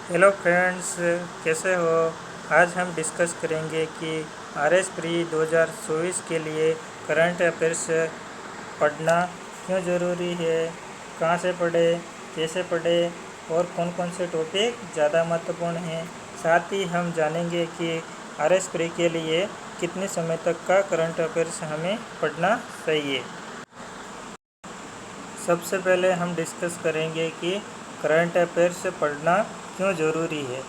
Hello friends, कैसे हो। आज हम डिस्कस करेंगे कि आरएस प्री 2024 के लिए करंट अफेयर्स पढ़ना क्यों ज़रूरी है, कहाँ से पढ़े, कैसे पढ़े और कौन कौन से टॉपिक ज़्यादा महत्वपूर्ण हैं। साथ ही हम जानेंगे कि आरएस प्री के लिए कितने समय तक का करंट अफेयर्स हमें पढ़ना चाहिए। सबसे पहले हम डिस्कस करेंगे कि करंट अफेयर्स पढ़ना क्यों ज़रूरी है।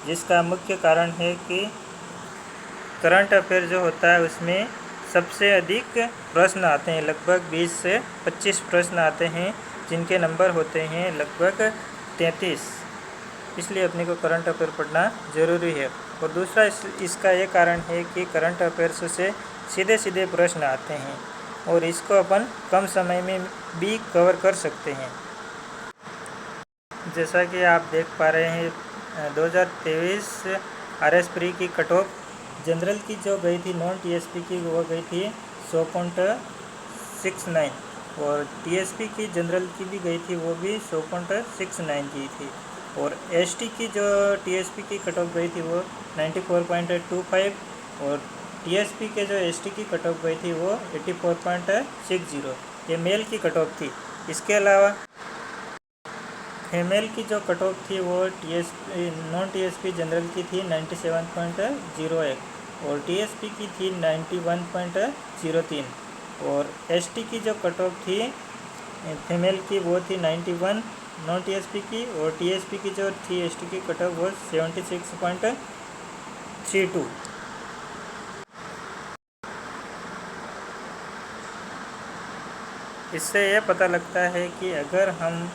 जिसका मुख्य कारण है कि करंट अफेयर जो होता है उसमें सबसे अधिक प्रश्न आते हैं, लगभग 20 से 25 प्रश्न आते हैं, जिनके नंबर होते हैं लगभग 33। इसलिए अपने को करंट अफेयर पढ़ना ज़रूरी है। और दूसरा इसका ये कारण है कि करंट अफेयर्स से सीधे सीधे प्रश्न आते हैं और इसको अपन कम समय में भी कवर कर सकते हैं। जैसा कि आप देख पा रहे हैं, 2023 आरएस प्री की कट ऑफ जनरल की जो गई थी, नॉन टीएसपी की वो गई थी 100.69 और टीएसपी की जनरल की भी गई थी, वो भी 100.69 की थी। और एसटी की जो टीएसपी की कट ऑफ गई थी वो 94.25 और टीएसपी के जो एसटी की कट ऑफ गई थी वो 84.60। ये मेल की कट ऑफ थी। इसके अलावा फीमेल की जो कट ऑफ थी वो नॉन टीएसपी जनरल की थी 97.01 और टीएसपी की थी 91.03 और एसटी की जो कट ऑफ थी फीमेल की वो थी 91 नॉन टीएसपी की और टीएसपी की जो थी एसटी की कट ऑफ वो 76.32। इससे यह पता लगता है कि अगर हम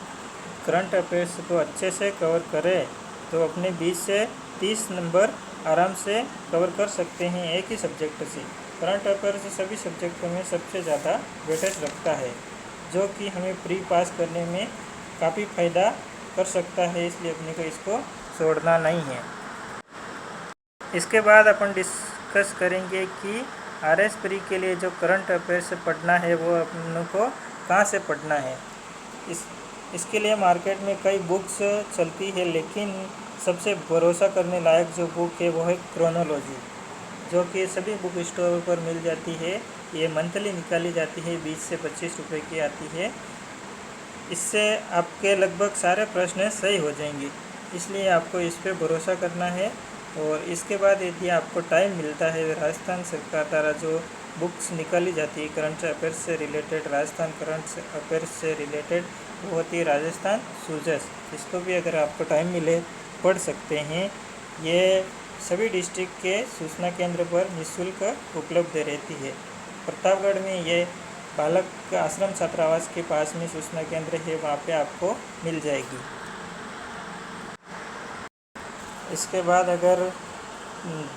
करंट अफेयर्स को अच्छे से कवर करें तो अपने 20 से 30 नंबर आराम से कवर कर सकते हैं एक ही सब्जेक्ट से। करंट अफेयर्स सभी सब्जेक्टों में सबसे ज़्यादा वेटेज रखता है, जो कि हमें प्री पास करने में काफ़ी फ़ायदा कर सकता है, इसलिए अपने को इसको छोड़ना नहीं है। इसके बाद अपन डिस्कस करेंगे कि आरएस प्री के लिए जो करंट अफेयर्स पढ़ना है वो अपन को कहाँ से पढ़ना है। इसके लिए मार्केट में कई बुक्स चलती है, लेकिन सबसे भरोसा करने लायक जो बुक है वो है क्रोनोलॉजी, जो कि सभी बुक स्टोर पर मिल जाती है। ये मंथली निकाली जाती है, 20 से 25 रुपये की आती है। इससे आपके लगभग सारे प्रश्न सही हो जाएंगे, इसलिए आपको इस पर भरोसा करना है। और इसके बाद यदि आपको टाइम मिलता है, राजस्थान सरकार द्वारा जो बुक्स निकाली जाती है करंट अफेयर्स से रिलेटेड, राजस्थान करंट अफेयर्स से रिलेटेड, वो होती है राजस्थान सूजस। इसको भी अगर आपको टाइम मिले पढ़ सकते हैं। ये सभी डिस्ट्रिक्ट के सूचना केंद्र पर निःशुल्क उपलब्ध रहती है। प्रतापगढ़ में ये बालक आश्रम छात्रावास के पास में सूचना केंद्र है, वहाँ पे आपको मिल जाएगी। इसके बाद अगर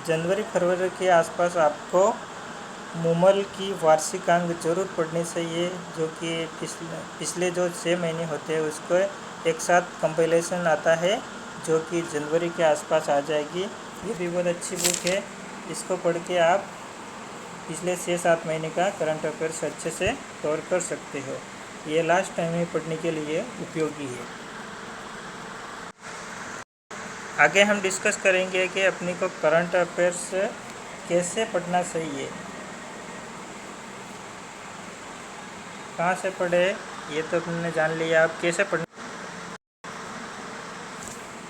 जनवरी फरवरी के आसपास आपको मुमल की वार्षिकांक जरूर पढ़नी चाहिए, जो कि पिछले जो 6 महीने होते हैं उसको एक साथ कंपाइलेशन आता है, जो कि जनवरी के आसपास आ जाएगी। ये भी बहुत अच्छी बुक है, इसको पढ़ के आप पिछले 6-7 महीने का करंट अफेयर्स अच्छे से कवर कर सकते हो। ये लास्ट टाइम में पढ़ने के लिए उपयोगी है। आगे हम डिस्कस करेंगे कि अपने को करंट अफेयर्स कैसे पढ़ना चाहिए, कहाँ से पढ़े, ये तो तुमने जान लिया। आप कैसे पढ़ना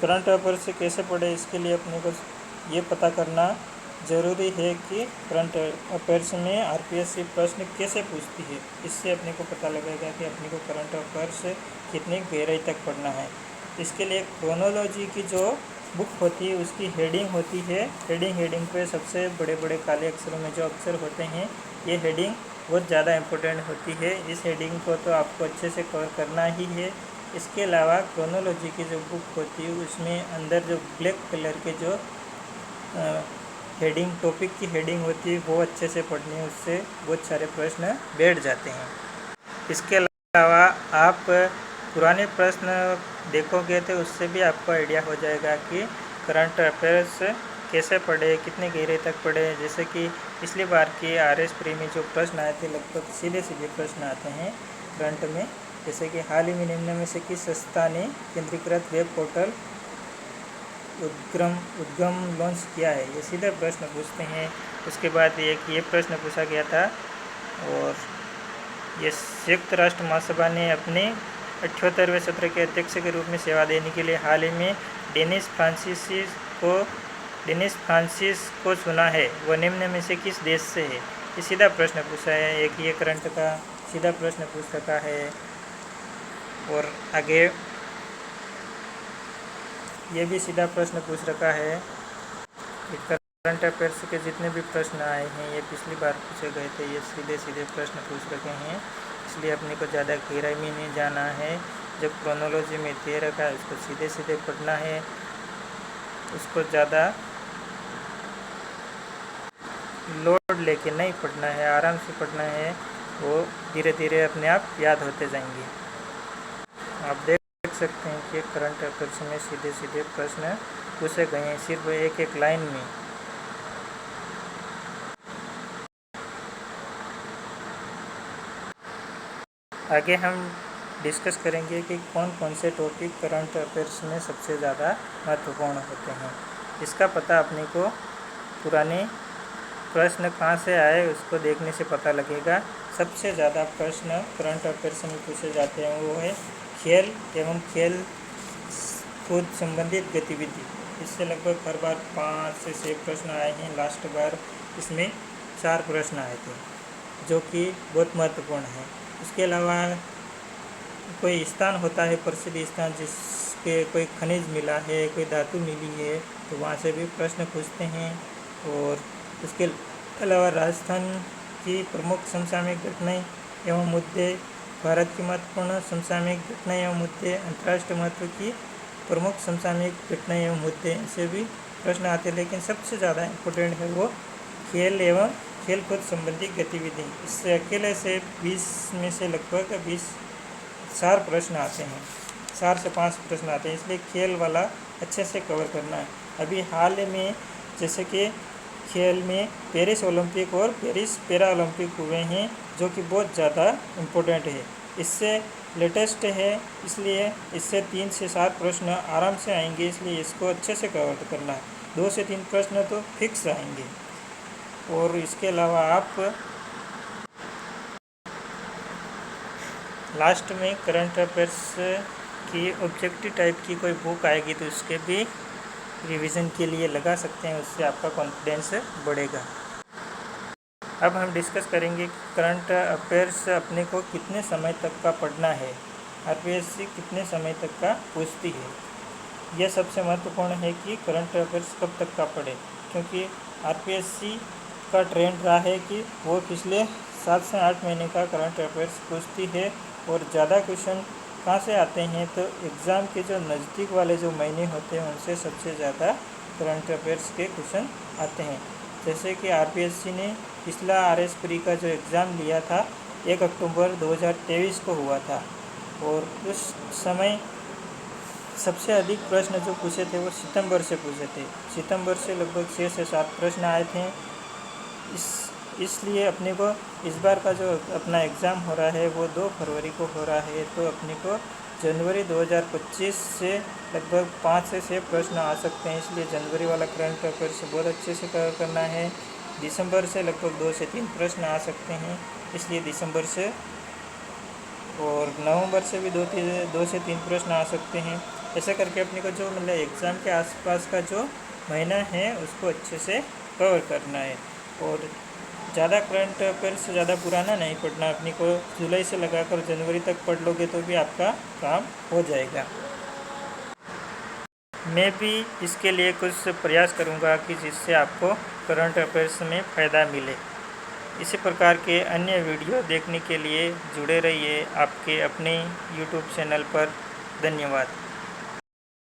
करंट अफेयर्स से कैसे पढ़े, इसके लिए अपने को ये पता करना ज़रूरी है कि करंट अफेयर्स में आरपीएससी प्रश्न कैसे पूछती है। इससे अपने को पता लगेगा कि अपने को करंट अफेयर्स कितनी गहराई तक पढ़ना है। इसके लिए क्रोनोलॉजी की जो बुक होती है उसकी हेडिंग होती है। हेडिंग पे सबसे बड़े बड़े काले अक्षरों में जो अक्षर होते हैं, ये हेडिंग बहुत ज़्यादा इम्पोर्टेंट होती है। इस हेडिंग को तो आपको अच्छे से कवर करना ही है। इसके अलावा क्रोनोलॉजी की जो बुक होती है उसमें अंदर जो ब्लैक कलर के जो हेडिंग, टॉपिक की हेडिंग होती है, वो अच्छे से पढ़नी है, उससे बहुत सारे प्रश्न बैठ जाते हैं। इसके अलावा आप पुराने प्रश्न देखोगे तो उससे भी आपको आइडिया हो जाएगा कि करंट अफेयर्स कैसे पढ़े, कितनी गहराई तक पढ़े। जैसे कि पिछली बार की आरएस प्री में जो प्रश्न आए थे, लगभग सीधे सीधे प्रश्न आते हैं करंट में। जैसे कि हाल ही में निम्न में से किस संस्था ने केंद्रीकृत वेब पोर्टल उद्गम लॉन्च किया है? ये सीधा प्रश्न पूछते हैं। उसके बाद ये प्रश्न पूछा गया था, और ये संयुक्त राष्ट्र महासभा ने अपने 78वें सत्र के अध्यक्ष के रूप में सेवा देने के लिए हाल ही में डेनिस फ्रांसिस को चुना है। वह निम्न में से किस देश से है? ये सीधा प्रश्न पूछा है। एक ये करंट का सीधा प्रश्न पूछ रखा है। और आगे ये भी सीधा प्रश्न पूछ रखा है। करंट अफेयर्स के जितने भी प्रश्न आए हैं ये पिछली बार पूछे गए थे। ये सीधे प्रश्न पूछ रखे हैं, इसलिए अपने को ज़्यादा गहराई में नहीं जाना है। जो क्रोनोलॉजी में दे रखा है उसको सीधे पढ़ना है, उसको ज़्यादा लोड लेके नहीं पढ़ना है, आराम से पढ़ना है। वो धीरे धीरे अपने आप याद होते जाएंगे। आप देख सकते हैं कि करंट अफेयर्स में सीधे प्रश्न पूछे गए हैं, सिर्फ एक लाइन में। आगे हम डिस्कस करेंगे कि कौन कौन से टॉपिक करंट अफेयर्स में सबसे ज़्यादा महत्वपूर्ण होते हैं। इसका पता अपने को पुराने प्रश्न कहाँ से आए उसको देखने से पता लगेगा। सबसे ज़्यादा प्रश्न करंट अफेयर्स में पूछे जाते हैं वो है खेल एवं खेल कूद संबंधित गतिविधि। इससे लगभग हर बार 5 से 6 प्रश्न आए हैं। लास्ट बार इसमें 4 प्रश्न आए थे, जो कि बहुत महत्वपूर्ण है। इसके अलावा कोई स्थान होता है, प्रसिद्ध स्थान जिसके कोई खनिज मिला है, कोई धातु मिली है, तो वहाँ से भी प्रश्न पूछते हैं। और इसके अलावा राजस्थान की प्रमुख समसामयिक घटनाएं एवं मुद्दे, भारत की महत्वपूर्ण समसामयिक घटनाएं एवं मुद्दे, अंतर्राष्ट्रीय महत्व की प्रमुख समसामयिक घटनाएं एवं मुद्दे से भी प्रश्न आते हैं। लेकिन सबसे ज़्यादा इम्पोर्टेंट है वो खेल एवं खेल कूद संबंधी गतिविधि। इससे अकेले से 20 में से लगभग 4 प्रश्न आते हैं, 4 से 5 प्रश्न आते हैं। इसलिए खेल वाला अच्छे से कवर करना है। अभी हाल में जैसे कि खेल में पेरिस ओलंपिक और पेरिस पैरा ओलंपिक हुए हैं, जो कि बहुत ज़्यादा इम्पोर्टेंट है। इससे लेटेस्ट है, इसलिए इससे 3 से 4 प्रश्न आराम से आएंगे। इसलिए इसको अच्छे से कवर करना है। 2 से 3 प्रश्न तो फिक्स आएंगे। और इसके अलावा आप लास्ट में करंट अफेयर्स की ऑब्जेक्टिव टाइप की कोई बुक आएगी तो उसके भी रिवीजन के लिए लगा सकते हैं, उससे आपका कॉन्फिडेंस बढ़ेगा। अब हम डिस्कस करेंगे कि करंट अफेयर्स अपने को कितने समय तक का पढ़ना है, आरपीएससी कितने समय तक का पूछती है। यह सबसे महत्वपूर्ण है कि करंट अफेयर्स कब तक का पढ़े, क्योंकि आरपीएससी का ट्रेंड रहा है कि वो पिछले 7 से 8 महीने का करंट अफेयर्स पूछती है। और ज़्यादा क्वेश्चन कहाँ से आते हैं, तो एग्ज़ाम के जो नज़दीक वाले जो महीने होते हैं उनसे सबसे ज़्यादा करंट अफेयर्स के क्वेश्चन आते हैं। जैसे कि आरपीएससी ने पिछला आरएस प्री का जो एग्ज़ाम लिया था 1 अक्टूबर 2023 को हुआ था, और उस समय सबसे अधिक प्रश्न जो पूछे थे वो सितंबर से पूछे थे। सितंबर से लगभग 6 से 7 प्रश्न आए थे। इसलिए अपने को इस बार का जो अपना एग्ज़ाम हो रहा है वो 2 फरवरी को हो रहा है, तो अपने को जनवरी 2025 से लगभग 5 से 6 प्रश्न आ सकते हैं। इसलिए जनवरी वाला करंट अफेयर्स बहुत अच्छे से कवर करना है। दिसंबर से लगभग 2 से 3 प्रश्न आ सकते हैं, इसलिए दिसंबर से, और नवंबर से भी 2 से 3 प्रश्न आ सकते हैं। ऐसा करके अपने को जो मतलब एग्ज़ाम के आसपास का जो महीना है उसको अच्छे से कवर करना है। और ज़्यादा करंट अफेयर्स से ज़्यादा पुराना नहीं पढ़ना। अपनी को जुलाई से लगाकर जनवरी तक पढ़ लोगे तो भी आपका काम हो जाएगा। मैं भी इसके लिए कुछ प्रयास करूंगा कि जिससे आपको करंट अफेयर्स में फ़ायदा मिले। इसी प्रकार के अन्य वीडियो देखने के लिए जुड़े रहिए आपके अपने YouTube चैनल पर। धन्यवाद।